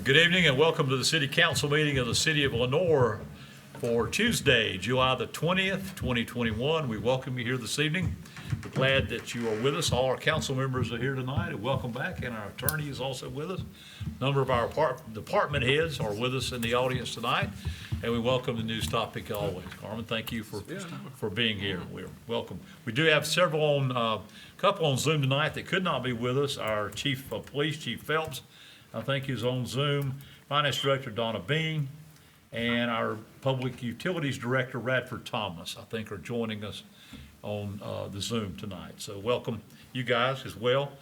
Good evening and welcome to the City Council meeting of the City of Lenoir for Tuesday, July the 20th, 2021. We welcome you here this evening. We're glad that you are with us. All our council members are here tonight, and welcome back. And our attorney is also with us. A number of our department heads are with us in the audience tonight, and we welcome the news topic always. Carmen, thank you for being here. We're welcome. We do have several on, couple on Zoom tonight that could not be with us. Our Chief of Police, Chief Phelps, I think is on Zoom. Finance Director Donna Bean and our Public Utilities Director Radford Thomas, I think, are joining us on the Zoom tonight. So welcome you guys as well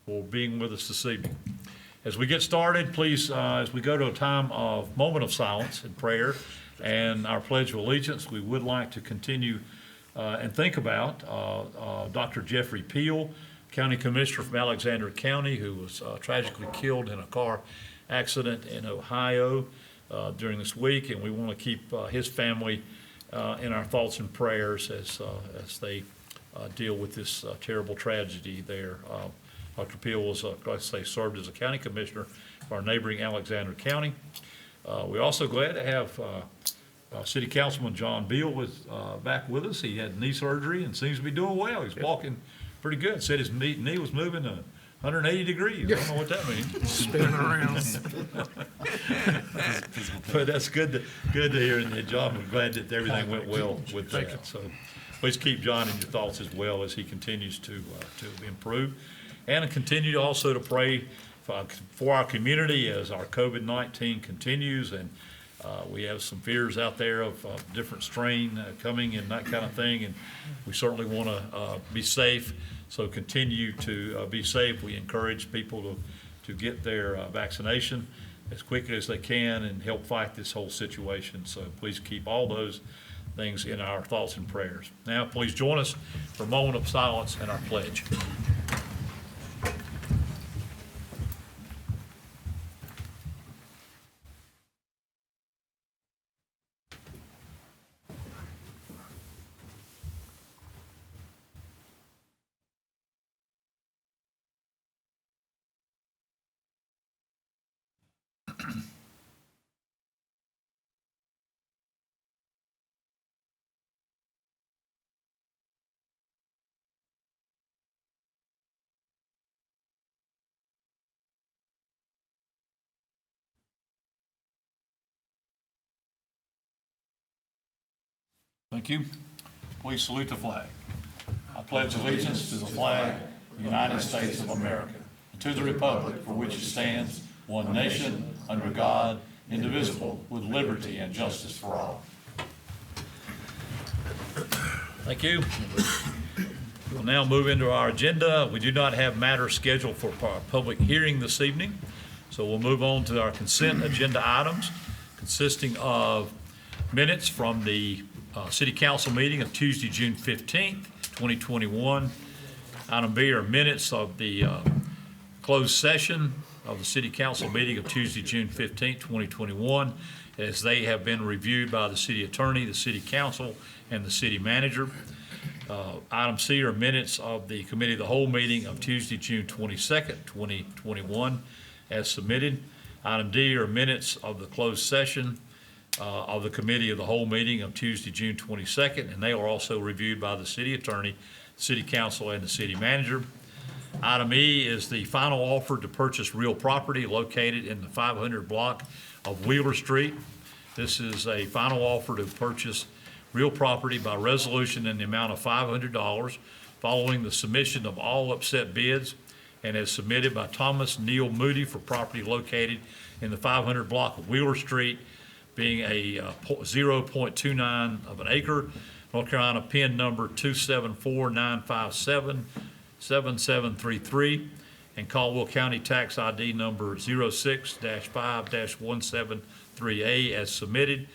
for being with us this evening. As we get started, please, as we go to a time of moment of silence and prayer and our Pledge of Allegiance, we would like to continue and think about Dr. Jeffrey Peel, County Commissioner from Alexander County, who was tragically killed in a car accident in Ohio during this week, and we want to keep his family in our thoughts and prayers as they deal with this terrible tragedy there. Dr. Peel was, like I say, served as a county commissioner for our neighboring Alexander County. We're also glad to have City Councilman John Beal back with us. He had knee surgery and seems to be doing well. He's walking pretty good. Said his knee was moving 180 degrees. I don't know what that means. Spinning around. But that's good to hear. And John, we're glad that everything went well with that. So please keep John in your thoughts as well as he continues to improve. And continue also to pray for our community as our COVID-19 continues. And we have some fears out there of different strain coming and that kind of thing. And we certainly want to be safe. So continue to be safe. We encourage people to get their vaccination as quickly as they can and help fight this whole situation. So please keep all those things in our thoughts and prayers. Now, please join us for a moment of silence and our pledge. Thank you. Please salute the flag. I pledge allegiance to the flag of the United States of America and to the republic for which it stands, one nation, under God, indivisible, with liberty and justice for all. Thank you. We'll now move into our agenda. We do not have matters scheduled for our public hearing this evening, so we'll move on to our consent agenda items consisting of minutes from the City Council meeting of Tuesday, June 15th, 2021. Item B are minutes of the closed session of the City Council meeting of Tuesday, June 15th, 2021, as they have been reviewed by the City Attorney, the City Council, and the City Manager. Item C are minutes of the Committee of the Whole meeting of Tuesday, June 22nd, 2021, as submitted. Item D are minutes of the closed session of the Committee of the Whole meeting of Tuesday, June 22nd, and they are also reviewed by the City Attorney, City Council, and the City Manager. Item E is the final offer to purchase real property located in the 500 block of Wheeler Street. This is a final offer to purchase real property by resolution in the amount of $500 following the submission of all upset bids and as submitted by Thomas Neal Moody for property located in the 500 block of Wheeler Street, being a 0.29 of an acre, North Carolina PIN number 274-957-7733, and Caldwell County Tax ID number 06-5-173A as submitted.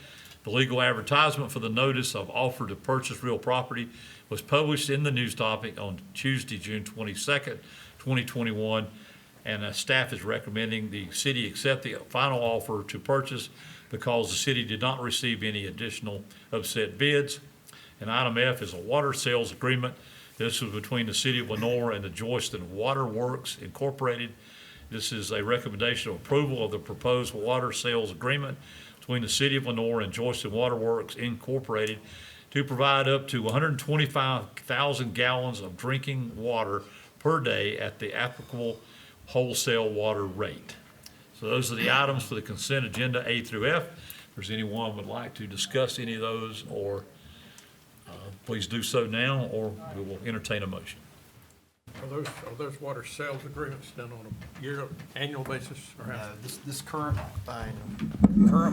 The legal advertisement for the notice of offer to purchase real property was published in the news topic on Tuesday, June 22nd, 2021, and staff is recommending the city accept the final offer to purchase because the city did not receive any additional upset bids. And item F is a water sales agreement. This was between the City of Lenoir and the Joyston Water Works Incorporated. This is a recommendation of approval of the proposed water sales agreement between the City of Lenoir and Joyston Waterworks Incorporated to provide up to 125,000 gallons of drinking water per day at the applicable wholesale water rate. So those are the items for the consent agenda A through F. If there's anyone would like to discuss any of those, or please do so now, or we will entertain a motion. Are those water sales agreements done on a annual basis? Or how? This current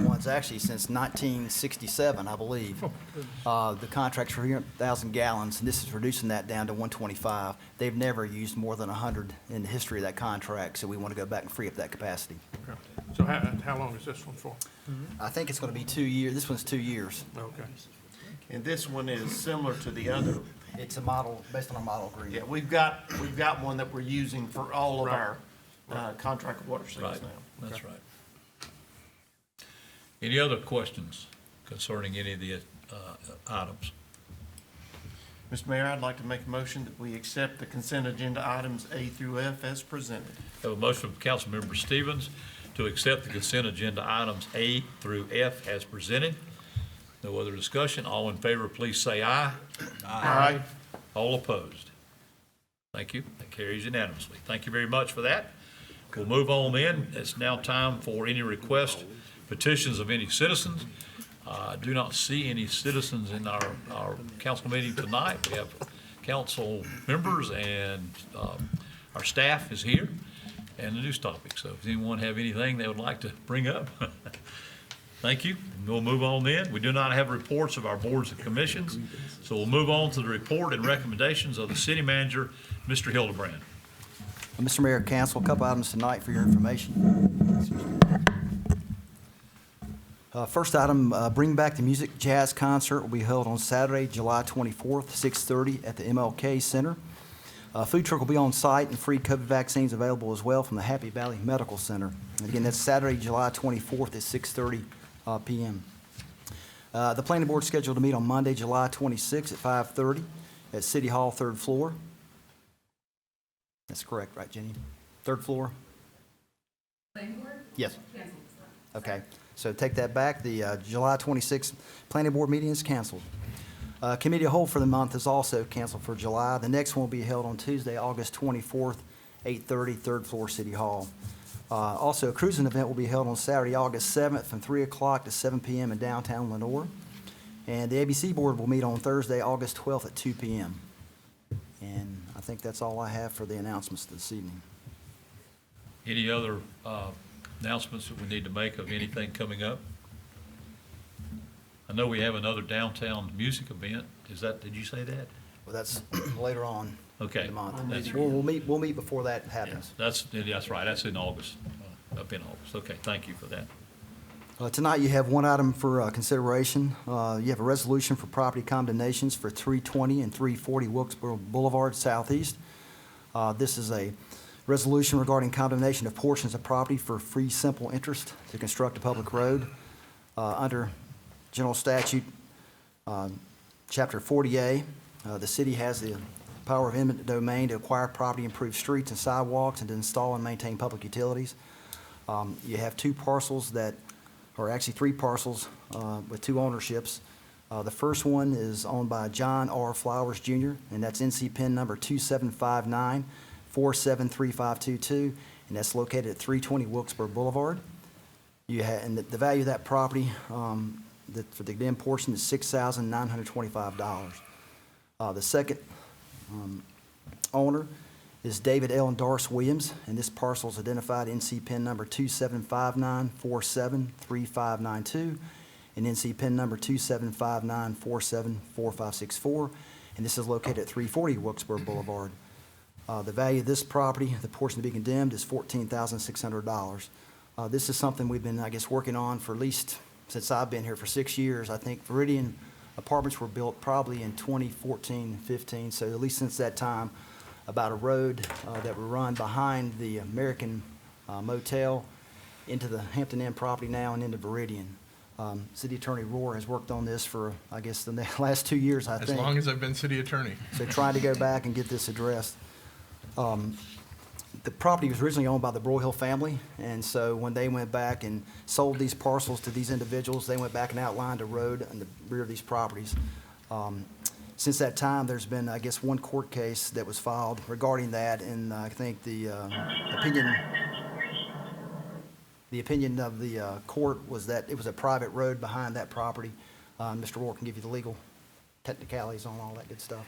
one's actually since 1967, I believe. The contract's for 100,000 gallons, and this is reducing that down to 125. They've never used more than 100 in the history of that contract, so we want to go back and free up that capacity. Okay. So how long is this one for? I think it's going to be 2 years. This one's 2 years. Okay. And this one is similar to the other. It's a model, based on a model agreement. Yeah, we've got one that we're using for all of our contracted water sales Right, now. that's right. Any other questions concerning any of the items? Mr. Mayor, I'd like to make a motion that we accept the consent agenda items A through F as presented. Have a motion from Councilmember Stevens to accept the consent agenda items A through F as presented. No other discussion. All in favor, please say aye. Aye. All opposed? Thank you. That carries unanimously. Thank you very much for that. We'll move on then. It's now time for any request, petitions of any citizens. I do not see any citizens in our council meeting tonight. We have council members and our staff is here and the news topic. So if anyone have anything they would like to bring up, thank you. We'll move on then. We do not have reports of our boards and commissions, so we'll move on to the report and recommendations of the city manager, Mr. Hildebrand. Mr. Mayor, council, a couple items tonight for your information. First item, Bring Back the Music Jazz Concert will be held on Saturday, July 24th, 6:30 at the MLK Center. Food truck will be on site and free COVID vaccines available as well from the Happy Valley Medical Center. And again, that's Saturday, July 24th at 6:30 p.m. The planning board is scheduled to meet on Monday, July 26th at 5:30 at City Hall, 3rd floor. That's correct, right, Jenny? 3rd floor? Planning board? Yes. Cancel. Okay, so take that back. The July 26th planning board meeting is canceled. Committee of whole for the month is also canceled for July. The next one will be held on Tuesday, August 24th, 8:30, 3rd floor, City Hall. Also, a cruising event will be held on Saturday, August 7th from 3 o'clock to 7 p.m. in downtown Lenoir. And the ABC board will meet on Thursday, August 12th at 2 p.m. And I think that's all I have for the announcements this evening. Any other announcements that we need to make of anything coming up? I know we have another downtown music event. Did you say that? Well, that's later on Okay. in the month. That's- We'll meet before that happens. That's right. That's in August, up in August. Okay, thank you for that. Tonight, you have one item for consideration. You have a resolution for property condemnations for 320 and 340 Wilkesboro Boulevard Southeast. This is a resolution regarding condemnation of portions of property for free simple interest to construct a public road. Under General Statute, Chapter 40A, the city has the power of eminent domain to acquire property, improve streets and sidewalks, and to install and maintain public utilities. You have two parcels that, or actually three parcels with two ownerships. The first one is owned by John R. Flowers Jr., and that's NC Pen number 2759473522, and that's located at 320 Wilkesboro Boulevard. And the value of that property for the condemned portion is $6,925. The second owner is David L. and Doris Williams, and this parcel is identified NC Pen number 2759473592 and NC Pen number 2759474564, and this is located at 340 Wilkesboro Boulevard. The value of this property, the portion to be condemned, is $14,600. This is something we've been, I guess, working on for at least since I've been here for 6 years. I think Viridian apartments were built probably in 2014, 15, so at least since that time, about a road that will run behind the American Motel into the Hampton Inn property now and into Viridian. City Attorney Rohr has worked on this for, I guess, the last 2 years, I think. As long as I've been city attorney. So trying to go back and get this addressed. The property was originally owned by the Broyhill family, and so when they went back and sold these parcels to these individuals, they went back and outlined a road in the rear of these properties. Since that time, there's been, I guess, one court case that was filed regarding that, and I think the opinion of the court was that it was a private road behind that property. Mr. Rohr can give you the legal technicalities on all that good stuff.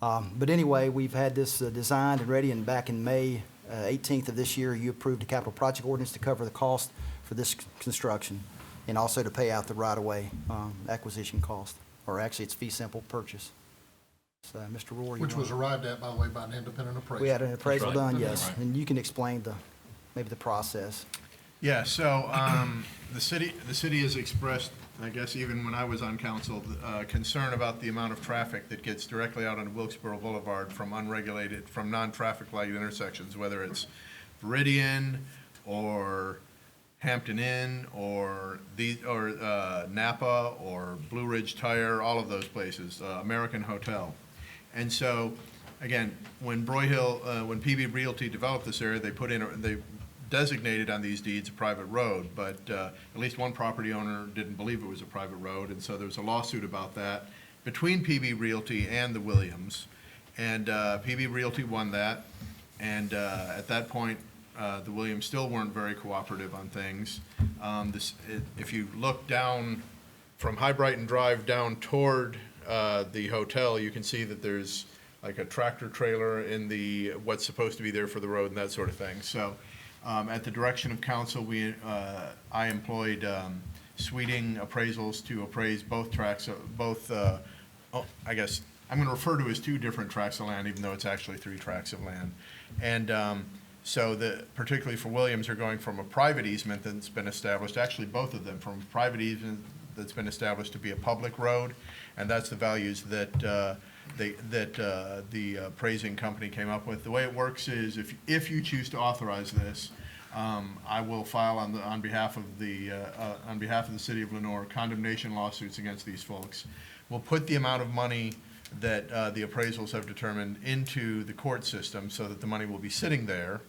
But anyway, we've had this designed and ready, and back in May 18th of this year, you approved a capital project ordinance to cover the cost for this construction and also to pay out the right-of-way acquisition cost, or actually, it's fee simple purchase. So, Mr. Rohr, you Which was want- arrived at, by the way, by an independent appraiser. we had an appraisal right. done, That's yes, right. and you can explain maybe the process. Yeah, so the city has expressed, I guess even when I was on council, concern about the amount of traffic that gets directly out on Wilkesboro Boulevard from non-traffic light intersections, whether it's Viridian or Hampton Inn or Napa or Blue Ridge Tire, all of those places, American Hotel. And so, again, when when PB Realty developed this area, they designated on these deeds a private road, but at least one property owner didn't believe it was a private road, and so there was a lawsuit about that between PB Realty and the Williams, and PB Realty won that, and at that point, the Williams still weren't very cooperative on things. If you look down from High Brighton Drive down toward the hotel, you can see that there's like a tractor trailer in what's supposed to be there for the road and that sort of thing. So at the direction of council, I employed Sweeting Appraisals to appraise both tracts, I guess, I'm going to refer to as 2 different tracts of land, even though it's actually 3 tracts of land. And so particularly for Williams, they're going from a private easement that's been established, actually both of them, from a private easement that's been established to be a public road, and that's the values that the appraising company came up with. The way it works is if you choose to authorize this, I will file on behalf of the city of Lenoir condemnation lawsuits against these folks. We'll put the amount of money that the appraisals have determined into the court system so that the money will be sitting there.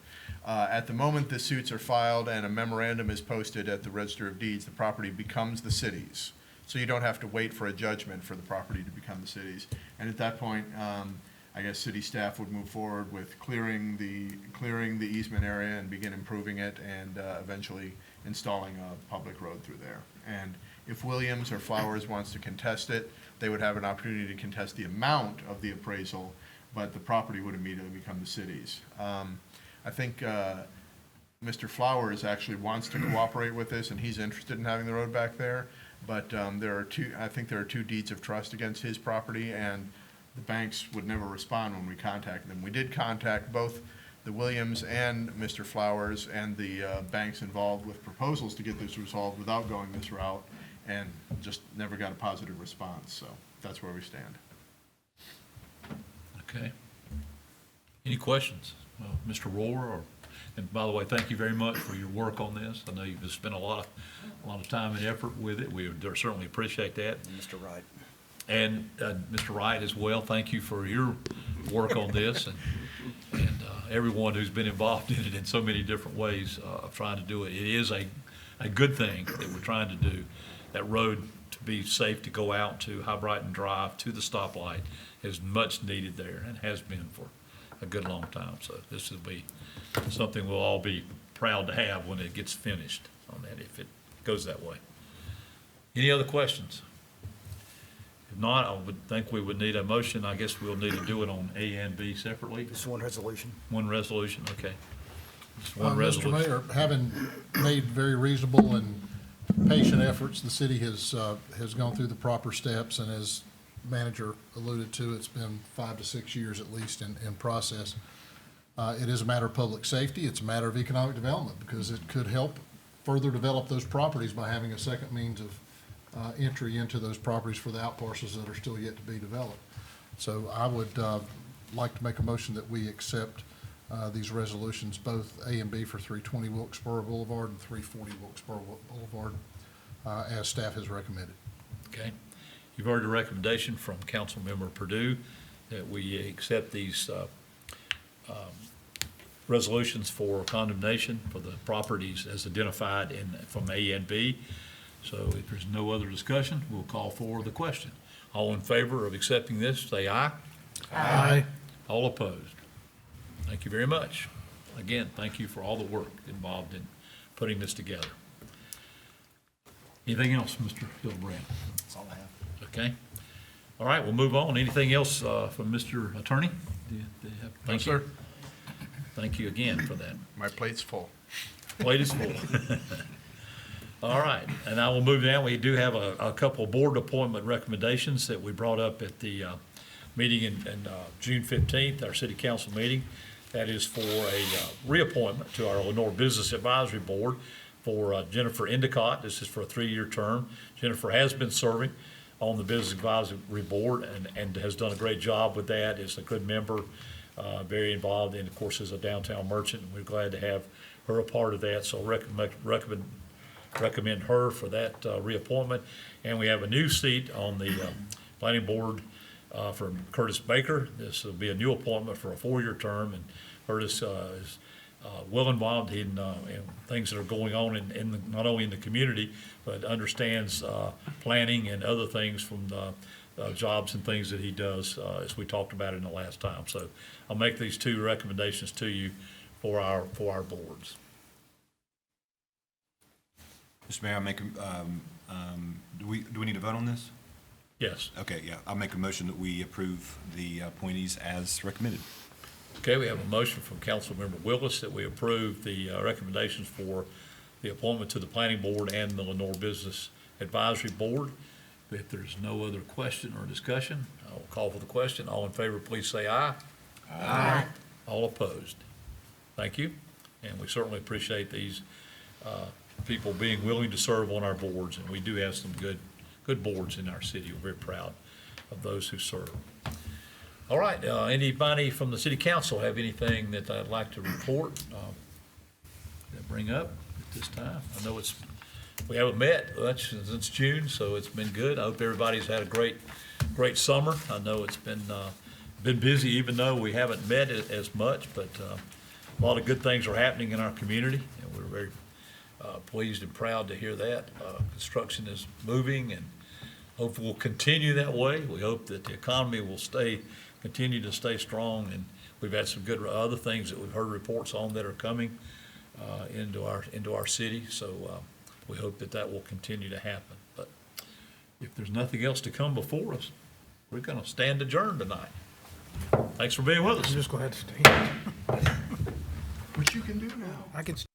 At the moment the suits are filed and a memorandum is posted at the Register of Deeds, the property becomes the city's. So you don't have to wait for a judgment for the property to become the city's. And at that point, I guess city staff would move forward with clearing the easement area and begin improving it and eventually installing a public road through there. And if Williams or Flowers wants to contest it, they would have an opportunity to contest the amount of the appraisal, but the property would immediately become the city's. I think Mr. Flowers actually wants to cooperate with this, and he's interested in having the road back there. But I think there are 2 deeds of trust against his property, and the banks would never respond when we contacted them. We did contact both the Williams and Mr. Flowers and the banks involved with proposals to get this resolved without going this route, and just never got a positive response. So that's where we stand. Okay. Any questions? Well, Mr. Rohr, and by the way, thank you very much for your work on this. I know you've spent a lot of time and effort with it. We certainly appreciate that. Mr. Wright. And Mr. Wright as well, thank you for your work on this and everyone who's been involved in it in so many different ways of trying to do it. It is a good thing that we're trying to do. That road to be safe to go out to High Brighton Drive to the stoplight is much needed there and has been for a good long time. So this will be something we'll all be proud to have when it gets finished on that, if it goes that way. Any other questions? If not, I would think we would need a motion. I guess we'll need to do it on A and B separately. Just one resolution. One resolution, okay. Just one Mr. resolution. Mayor, having made very reasonable and patient efforts, the city has gone through the proper steps, and as manager alluded to, it's been 5 to 6 years at least in process. It is a matter of public safety. It's a matter of economic development, because it could help further develop those properties by having a second means of entry into those properties for the out parcels that are still yet to be developed. So I would like to make a motion that we accept these resolutions, both A and B, for 320 Wilkesboro Boulevard and 340 Wilkesboro Boulevard, as staff has recommended. Okay. You've heard the recommendation from Councilmember Perdue that we accept these resolutions for condemnation for the properties as identified from A and B. So if there's no other discussion, we'll call for the question. All in favor of accepting this, say aye. Aye. All opposed? Thank you very much. Again, thank you for all the work involved in putting this together. Anything else, Mr. Hildebrand? That's all I have. Okay. All right, we'll move on. Anything else from Mr. Attorney? Thank you. sir. Thank you again for that. My plate's full. Plate is full. All right, and I will move down. We do have a couple of board appointment recommendations that we brought up at the meeting in June 15th, our city council meeting. That is for a reappointment to our Lenoir Business Advisory Board for Jennifer Endicott. This is for a 3-year term. Jennifer has been serving on the Business Advisory Board and has done a great job with that, is a good member, very involved, and of course is a downtown merchant. We're glad to have her a part of that, so recommend her for that reappointment. And we have a new seat on the planning board from Curtis Baker. This will be a new appointment for a 4-year term, and Curtis is well involved in things that are going on not only in the community, but understands planning and other things from the jobs and things that he does, as we talked about in the last time. So I'll make these 2 recommendations to you for our boards. Mr. Mayor, I make, do we need to vote on this? Yes. Okay, yeah, I'll make a motion that we approve the appointees as recommended. Okay, we have a motion from Councilmember Willis that we approve the recommendations for the appointment to the Planning Board and the Lenoir Business Advisory Board. If there's no other question or discussion, I will call for the question. All in favor, please say aye. Aye. All opposed? Thank you, and we certainly appreciate these people being willing to serve on our boards, and we do have some good boards in our city. We're very proud of those who serve. All right, anybody from the city council have anything that I'd like to report, that bring up at this time? I know we haven't met much since June, so it's been good. I hope everybody's had a great summer. I know it's been busy, even though we haven't met as much, but a lot of good things are happening in our community, and we're very pleased and proud to hear that. Construction is moving, and hopefully will continue that way. We hope that the economy will continue to stay strong, and we've had some good other things that we've heard reports on that are coming into our city. So we hope that will continue to happen. But if there's nothing else to come before us, we're going to stand adjourned tonight. Thanks for being with us. Just go ahead and stand. What you can do now? I can stand.